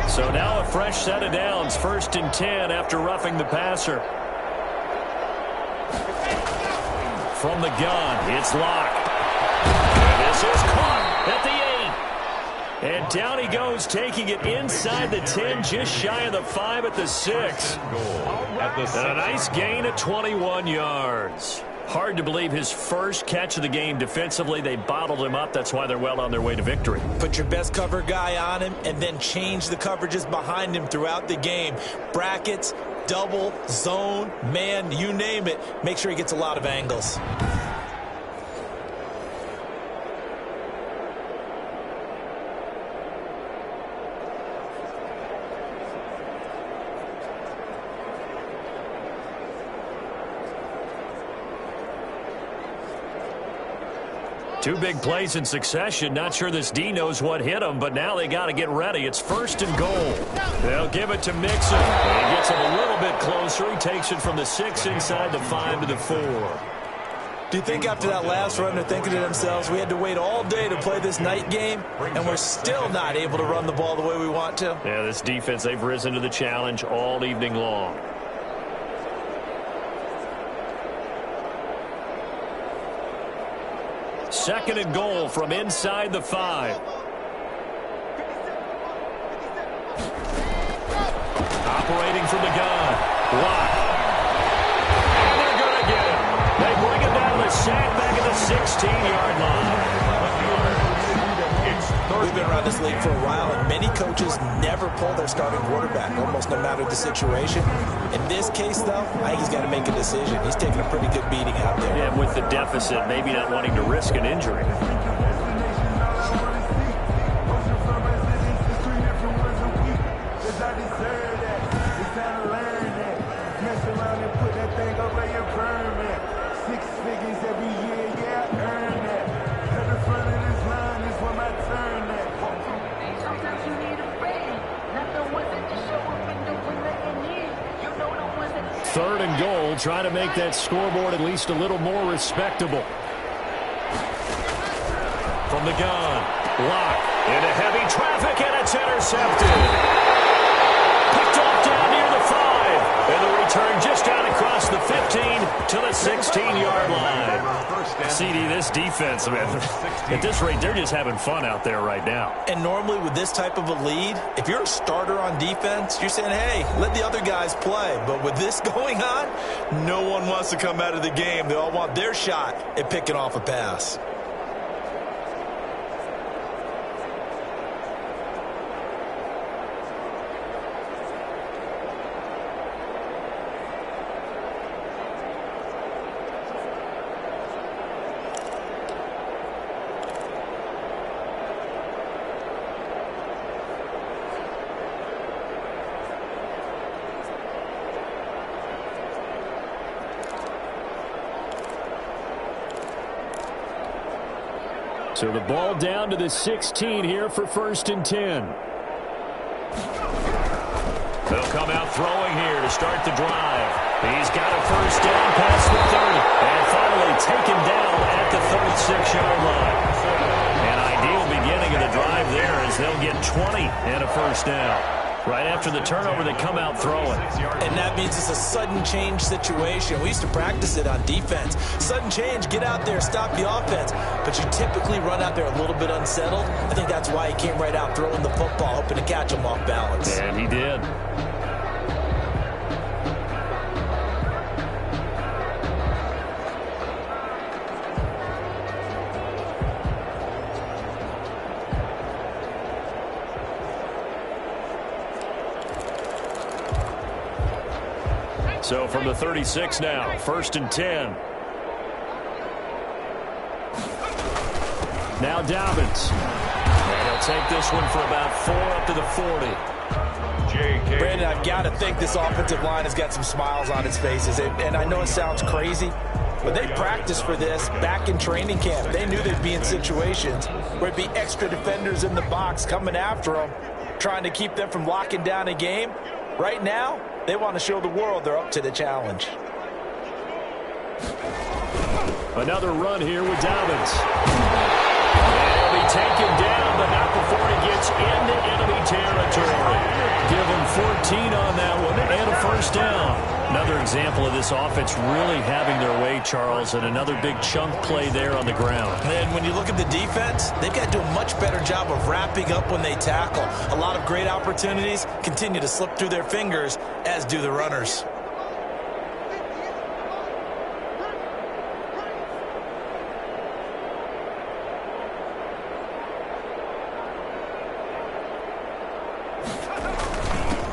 A: So now a fresh set of downs, 1st and 10 after roughing the passer. From the gun, it's Locke. And this is caught at the 8. And down he goes, taking it inside the 10, just shy of the 5 at the 6. And a nice gain of 21 yards. Hard to believe his first catch of the game defensively. They bottled him up. That's why they're well on their way to victory.
B: Put your best cover guy on him and then change the coverages behind him throughout the game. Brackets, double, zone, man, you name it. Make sure he gets a lot of angles.
A: Two big plays in succession. Not sure this D knows what hit him, but now they got to get ready. It's 1st and goal. They'll give it to Mixon. And he gets him a little bit closer. He takes it from the 6 inside the 5 to the 4.
B: Do you think after that last run they're thinking to themselves, we had to wait all day to play this night game, and we're still not able to run the ball the way we want to?
A: Yeah, this defense, they've risen to the challenge all evening long. 2nd and goal from inside the 5. Operating from the gun. Block. And they're going to get him. They bring him down the sack back at the 16-yard line.
B: We've been around this league for a while, and many coaches never pull their starting quarterback, almost no matter the situation. In this case, though, I think he's got to make a decision. He's taking a pretty good beating out there.
A: Yeah, with the deficit, maybe not wanting to risk an injury. Third and goal, trying to make that scoreboard at least a little more respectable. From the gun, Lock into heavy traffic, and it's intercepted. Picked off down near the 5, and the return just out across the 15 to the 16-yard line. CD, this defense, man, at this rate, they're just having fun out there right now.
B: And normally with this type of a lead, if you're a starter on defense, you're saying, hey, let the other guys play. But with this going on, no one wants to come out of the game. They all want their shot at picking off a pass.
A: So the ball down to the 16 here for 1st and 10. They'll come out throwing here to start the drive. He's got a 1st down past the 30. And finally taken down at the 36-yard line. An ideal beginning of the drive there as they'll get 20 and a 1st down. Right after the turnover, they come out throwing.
B: And that means it's a sudden change situation. We used to practice it on defense. Sudden change, get out there, stop the offense. But you typically run out there a little bit unsettled. I think that's why he came right out throwing the football, hoping to catch him off balance.
A: And he did. So from the 36 now, 1st and 10. Now Dobbins. And he'll take this one for about 4 up to the 40.
B: Brandon, I've got to think this offensive line has got some smiles on its faces. And I know it sounds crazy, but they practiced for this back in training camp. They knew they'd be in situations where it'd be extra defenders in the box coming after them, trying to keep them from locking down a game. Right now, they want to show the world they're up to the challenge.
A: Another run here with Dobbins. And he'll be taken down, but not before he gets into enemy territory. Give him 14 on that one and a 1st down. Another example of this offense really having their way, Charles, and another big chunk play there on the ground.
B: And when you look at the defense, they've got to do a much better job of wrapping up when they tackle. A lot of great opportunities continue to slip through their fingers, as do the runners.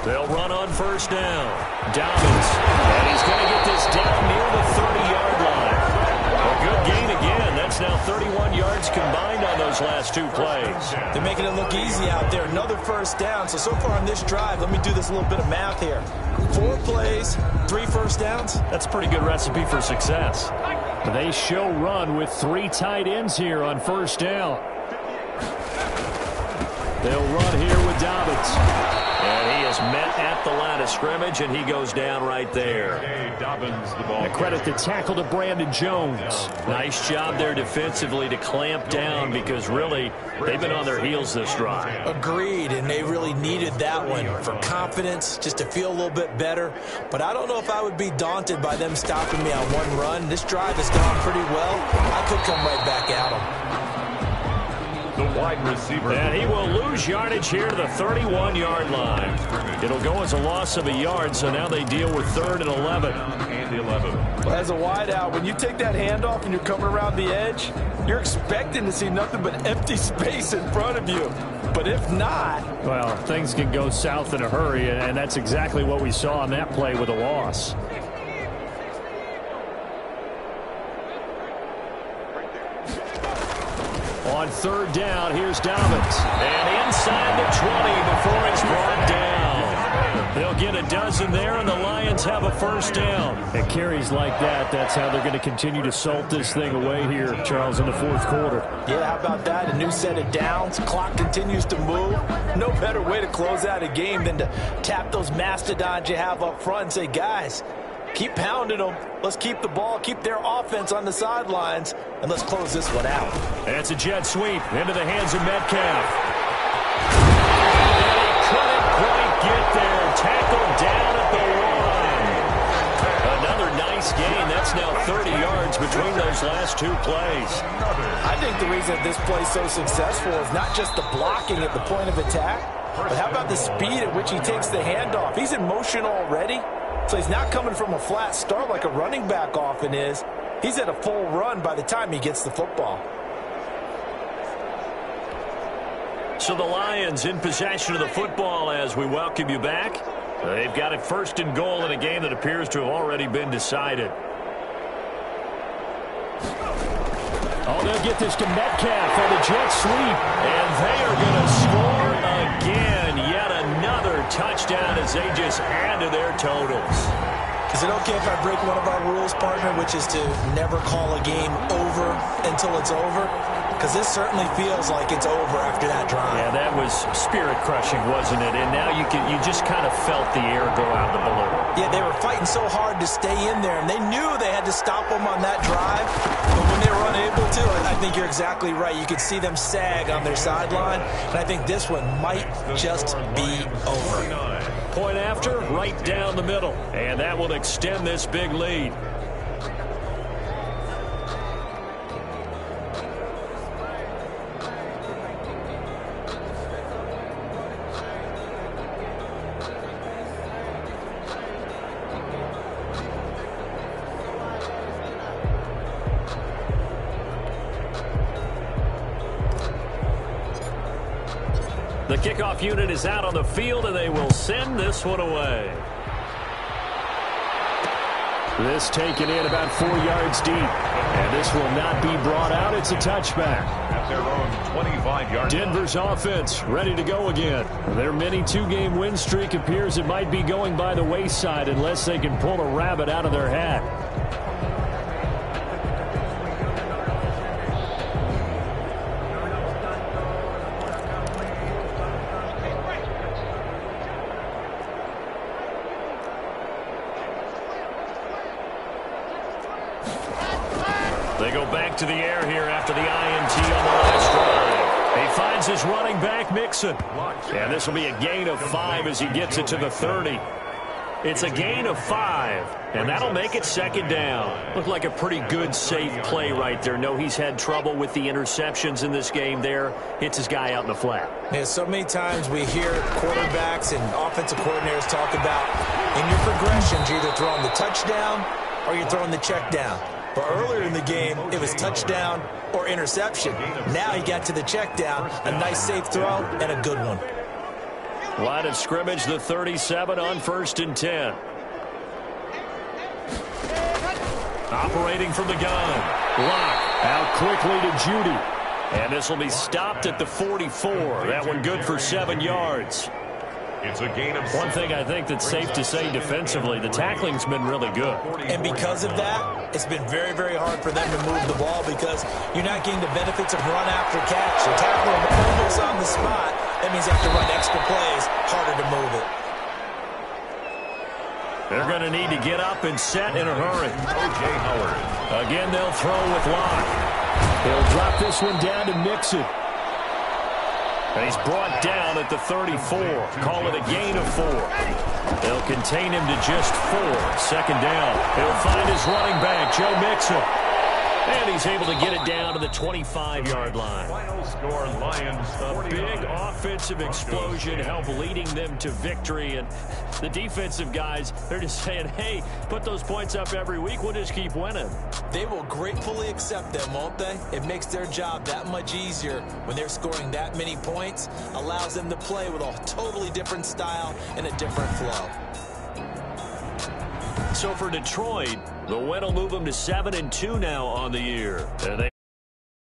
A: They'll run on 1st down. Dobbins. And he's going to get this down near the 30-yard line. A good gain again. That's now 31 yards combined on those last 2 plays.
B: They're making it look easy out there. Another 1st down. So far on this drive, let me do this little bit of math here. 4 plays, 3 1st downs.
A: That's a pretty good recipe for success. They show run with 3 tight ends here on 1st down. They'll run here with Dobbins. And he is met at the line of scrimmage, and he goes down right there. A credit the tackle to Brandon Jones. Nice job there defensively to clamp down because really they've been on their heels this drive.
B: Agreed, and they really needed that one for confidence, just to feel a little bit better. But I don't know if I would be daunted by them stopping me on one run. This drive has gone pretty well. I could come right back at them.
C: wide receiver.
A: And he will lose yardage here to the 31-yard line. It'll go as a loss of a yard, so now they deal with 3rd and 11.
D: Well, as a wideout, when you take that handoff and you're coming around the edge, you're expecting to see nothing but empty space in front of you. But if not...
A: Well, things can go south in a hurry, and that's exactly what we saw on that play with a loss. On 3rd down, here's Dobbins. And inside the 20 before he's brought down. They'll get a dozen there, and the Lions have a 1st down. And carries like that, that's how they're going to continue to salt this thing away here, Charles, in the 4th quarter.
D: Yeah, how about that? A new set of downs. Clock continues to move. No better way to close out a game than to tap those mastodons you have up front and say, guys, keep pounding them. Let's keep the ball, keep their offense on the sidelines, and let's close this one out.
A: That's a jet sweep into the hands of Metcalf. And he couldn't quite get there. Tackled down at the 1. Another nice gain. That's now 30 yards between those last 2 plays.
D: I think the reason this play's so successful is not just the blocking at the point of attack, but how about the speed at which he takes the handoff? He's in motion already. So he's not coming from a flat start like a running back often is. He's at a full run by the time he gets the football.
A: So the Lions in possession of the football as we welcome you back. They've got it 1st and goal in a game that appears to have already been decided. Oh, they'll get this to Metcalf on the jet sweep. And they are going to score again. Yet another touchdown as they just add to their totals.
B: Is it okay if I break one of our rules, partner, which is to never call a game over until it's over? Because this certainly feels like it's over after that drive.
A: Yeah, that was spirit-crushing, wasn't it? And now you just kind of felt the air go out of the balloon.
B: Yeah, they were fighting so hard to stay in there, and they knew they had to stop them on that drive. But when they were unable to, I think you're exactly right. You could see them sag on their sideline, and I think this one might just be over.
A: Point after, right down the middle. And that will extend this big lead. The kickoff unit is out on the field, and they will send this one away. This taken in about 4 yards deep. And this will not be brought out. It's a touchback.
C: At their own 25-yard line.
A: Denver's offense ready to go again. Their mini 2-game win streak appears it might be going by the wayside unless they can pull a rabbit out of their hat. They go back to the air here after the INT on the last drive. He finds his running back, Mixon. And this will be a gain of 5 as he gets it to the 30. It's a gain of 5, and that'll make it 2nd down. Looked like a pretty good, safe play right there. No, he's had trouble with the interceptions in this game there. Hits his guy out in the flat.
B: Yeah, so many times we hear quarterbacks and offensive coordinators talk about in your progressions, you're either throwing the touchdown or you're throwing the check down. But earlier in the game, it was touchdown or interception. Now he got to the check down, a nice safe throw, and a good one.
A: Line of scrimmage, the 37 on 1st and 10. Operating from the gun. Lock out quickly to Judy. And this will be stopped at the 44. That one good for 7 yards.
C: It's a gain of 6.
A: One thing I think that's safe to say defensively, the tackling's been really good.
B: And because of that, it's been very, very hard for them to move the ball because you're not getting the benefits of run after catch. You're tackling almost on the spot. That means you have to run extra plays, harder to move it.
A: They're going to need to get up and set in a hurry.
C: O.J. Howard.
A: Again, they'll throw with Locke. He'll drop this one down to Mixon. And he's brought down at the 34. Call it a gain of 4. They'll contain him to just 4. 2nd down. He'll find his running back, Joe Mixon. And he's able to get it down to the 25-yard line.
C: Final score, Lions
A: A
C: 49.
A: big offensive explosion helped leading them to victory. And the defensive guys, they're just saying, hey, put those points up every week. We'll just keep winning.
B: They will gratefully accept them, won't they? It makes their job that much easier when they're scoring that many points. Allows them to play with a totally different style and a different flow.
A: So for Detroit, the win will move them to 7-2 now on the year. And they